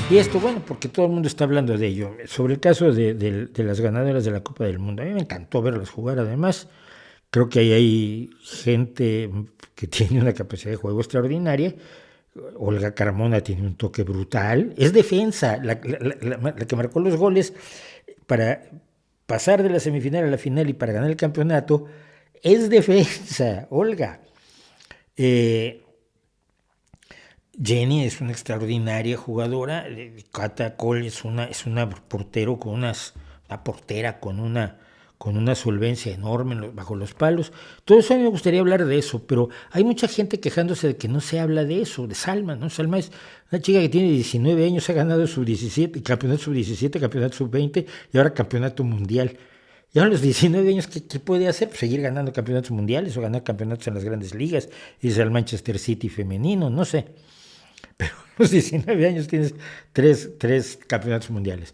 Y esto, bueno, porque todo el mundo está hablando de ello. Sobre el caso de las ganadoras de la Copa del Mundo. A mí me encantó verlas jugar, además. Creo que ahí hay gente que tiene una capacidad de juego extraordinaria. Olga Carmona tiene un toque brutal. Es defensa, la que marcó los goles para pasar de la semifinal a la final y para ganar el campeonato. Es defensa, Olga. Eh, Jenny es una extraordinaria jugadora. Cata Cole es una portero con una portera con una solvencia enorme bajo los palos. Todo eso a mí me gustaría hablar de eso, pero hay mucha gente quejándose de que no se habla de eso, de Salma, ¿no? Salma es una chica que tiene 19 años, ha ganado sub-17, campeonato sub-17, campeonato sub-20 y ahora campeonato mundial. Y ahora a los 19 años, ¿qué puede hacer? Pues seguir ganando campeonatos mundiales o ganar campeonatos en las grandes ligas, irse al Manchester City femenino, no sé. Pero a los 19 años tienes tres campeonatos mundiales.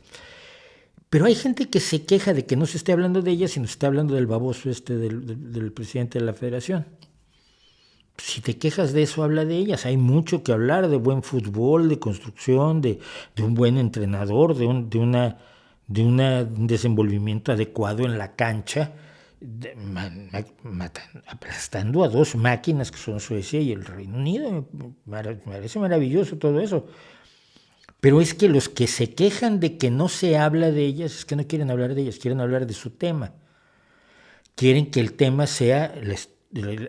Pero hay gente que se queja de que no se esté hablando de ella, sino se está hablando del baboso del presidente de la federación. Si te quejas de eso, habla de ellas. Hay mucho que hablar de buen fútbol, de construcción, de un buen entrenador, un desenvolvimiento adecuado en la cancha, aplastando a dos máquinas que son Suecia y el Reino Unido. Me parece maravilloso todo eso. Pero es que los que se quejan de que no se habla de ellas es que no quieren hablar de ellas, quieren hablar de su tema. Quieren que el tema sea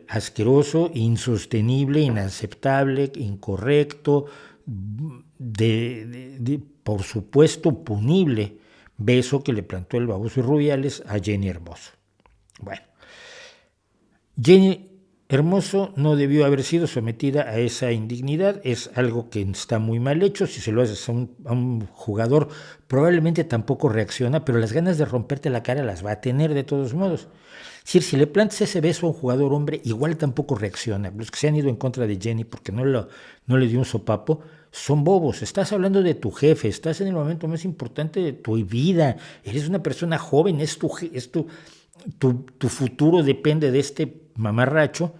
asqueroso, insostenible, inaceptable, incorrecto, por supuesto punible beso que le plantó el baboso Rubiales a Jenny Hermoso. Bueno, Jenny Hermoso no debió haber sido sometida a esa indignidad, es algo que está muy mal hecho. Si se lo haces a un jugador, probablemente tampoco reacciona, pero las ganas de romperte la cara las va a tener de todos modos. Es decir, si le plantas ese beso a un jugador hombre, igual tampoco reacciona. Los que se han ido en contra de Jenny porque no le dio un sopapo, son bobos. Estás hablando de tu jefe, estás en el momento más importante de tu vida, eres una persona joven, tu futuro depende de este mamarracho.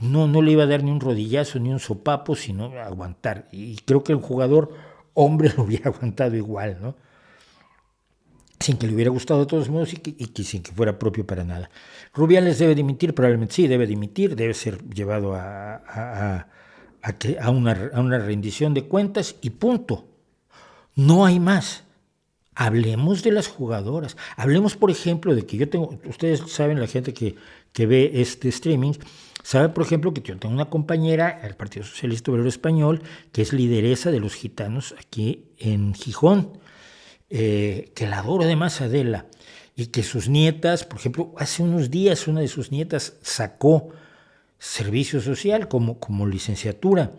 No le iba a dar ni un rodillazo ni un sopapo, sino aguantar. Y creo que el jugador hombre lo hubiera aguantado igual, ¿no? Sin que le hubiera gustado de todos modos y sin que fuera propio para nada. Rubiales debe dimitir, probablemente sí, debe dimitir, debe ser llevado a una rendición de cuentas y punto. No hay más. Hablemos de las jugadoras. Hablemos, por ejemplo, de que yo tengo, ustedes saben, la gente que ve este streaming, sabe, por ejemplo, que yo tengo una compañera del Partido Socialista Obrero Español que es lideresa de los gitanos aquí en Gijón, que la adoro además, Adela, y que sus nietas, por ejemplo, hace unos días una de sus nietas sacó servicio social como licenciatura.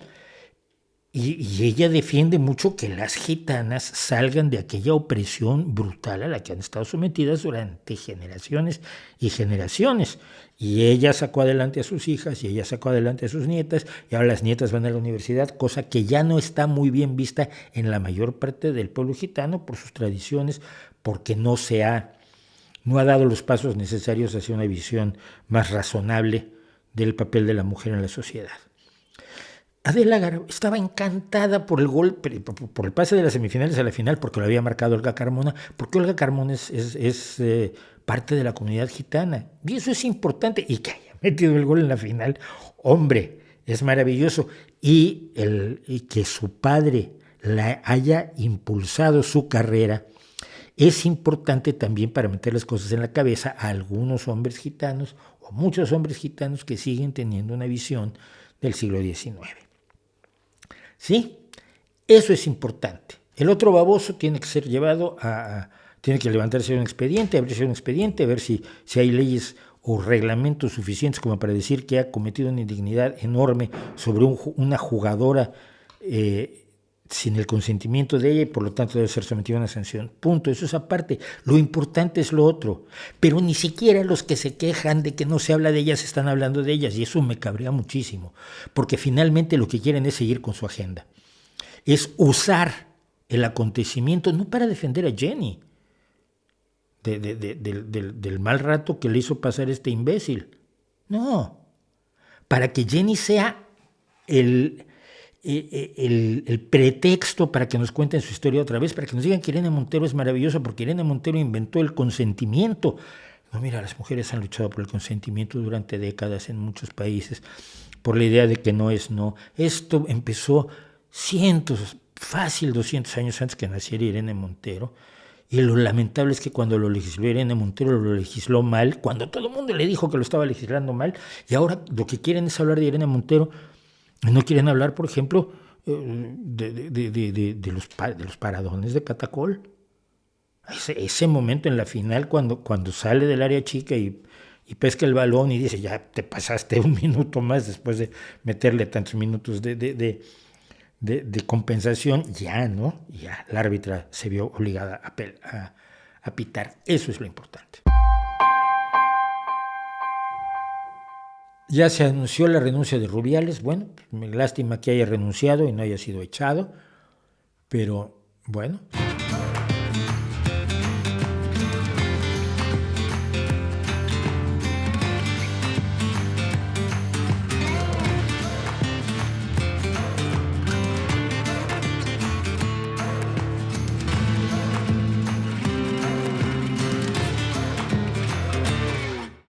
Y ella defiende mucho que las gitanas salgan de aquella opresión brutal a la que han estado sometidas durante generaciones y generaciones. Y ella sacó adelante a sus hijas y ella sacó adelante a sus nietas y ahora las nietas van a la universidad, cosa que ya no está muy bien vista en la mayor parte del pueblo gitano por sus tradiciones, porque no ha dado los pasos necesarios hacia una visión más razonable del papel de la mujer en la sociedad. Adela Garro estaba encantada por el gol, por el pase de las semifinales a la final, porque lo había marcado Olga Carmona, porque Olga Carmona es parte de la comunidad gitana. Y eso es importante. Y que haya metido el gol en la final, hombre, es maravilloso. Y que su padre la haya impulsado su carrera es importante también para meter las cosas en la cabeza a algunos hombres gitanos o muchos hombres gitanos que siguen teniendo una visión del siglo XIX. ¿Sí? Eso es importante. El otro baboso tiene que ser llevado tiene que levantarse un expediente, abrirse un expediente, ver si hay leyes o reglamentos suficientes como para decir que ha cometido una indignidad enorme sobre una jugadora sin el consentimiento de ella y por lo tanto debe ser sometida a una sanción. Punto. Eso es aparte. Lo importante es lo otro. Pero ni siquiera los que se quejan de que no se habla de ellas están hablando de ellas y eso me cabrea muchísimo. Porque finalmente lo que quieren es seguir con su agenda. Es usar el acontecimiento no para defender a Jenny del mal rato que le hizo pasar este imbécil. No. Para que Jenny sea el pretexto para que nos cuenten su historia otra vez, para que nos digan que Irene Montero es maravillosa, porque Irene Montero inventó el consentimiento. No, mira, las mujeres han luchado por el consentimiento durante décadas en muchos países, por la idea de que no es no. Esto empezó fácil 200 años antes que naciera Irene Montero. Y lo lamentable es que cuando lo legisló Irene Montero, lo legisló mal, cuando todo el mundo le dijo que lo estaba legislando mal, y ahora lo que quieren es hablar de Irene Montero. No quieren hablar, por ejemplo, de los paradones de Catacol. Ese momento en la final, cuando sale del área chica y pesca el balón y dice, ya te pasaste un minuto más después de meterle tantos minutos de compensación, ya, ¿no? Ya la árbitra se vio obligada a pitar. Eso es lo importante. Ya se anunció la renuncia de Rubiales. Bueno, lástima que haya renunciado y no haya sido echado, pero bueno.